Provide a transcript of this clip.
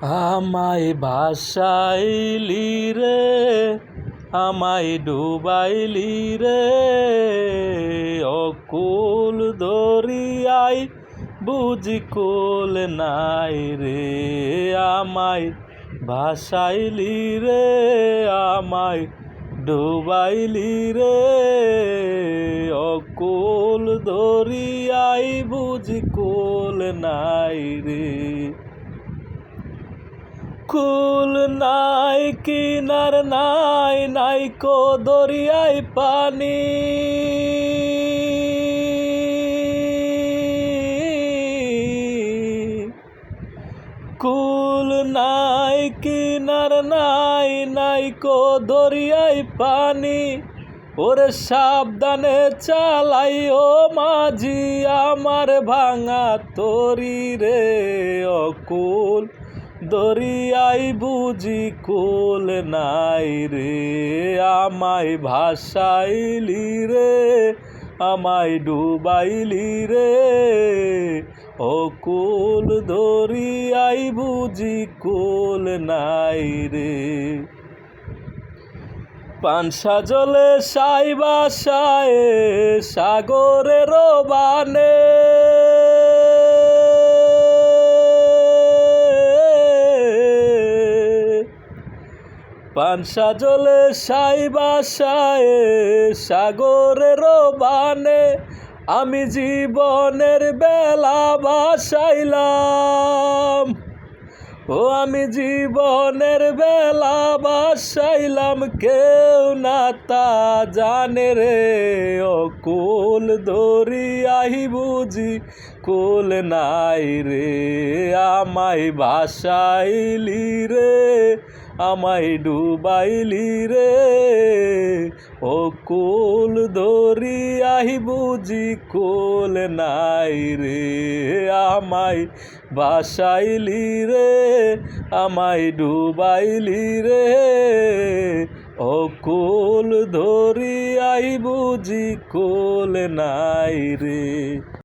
আমায় ভাসাইলি রে, আমায় ডুবাইলি রে, অকুল দরিয়ায় বুঝি কুল নাই রে। আমায় ভাসাইলি রে, আমায় ডুবাইলি রে, অকুল দরিয়ায় বুঝি কুল নাই রে। কুল নাই কিনার নাই, নাই কো দরিয়ায় পানি। কুল নাই কিনার নাই, নাই কো দরিয়ায় পানি। ওরে সাবধানে চালাই ও মাঝি আমার ভাঙা তরি রে, অকুল দরিয়ায় বুঝি কুল নাই রে। আমায় ভাসাইলি রে, আমায় ডুবাইলি রে, অকুল দরিয়ায় বুঝি কুল নাই রে। পানসা জলে সাই বাসায় সাগরের বানে, পানসা জলে সাই বাসায় সাগরের বানে। আমি জীবনের বেলা বাসাইলাম, ও আমি জীবনের বেলা বাসাইলাম, কেউ না তা জানে রে। অকুল দরিয়ায় বুঝি কুল নাই রে। আমায় ভাসাইলি রে, আমায় ডুবাইলি রে, অকুল দরিয়ায় বুঝি কুল নাই রে। আমায় ভাসাইলি রে, আমায় ডুবাইলি রে, অকুল দরিয়ায় বুঝি কুল নাই রে।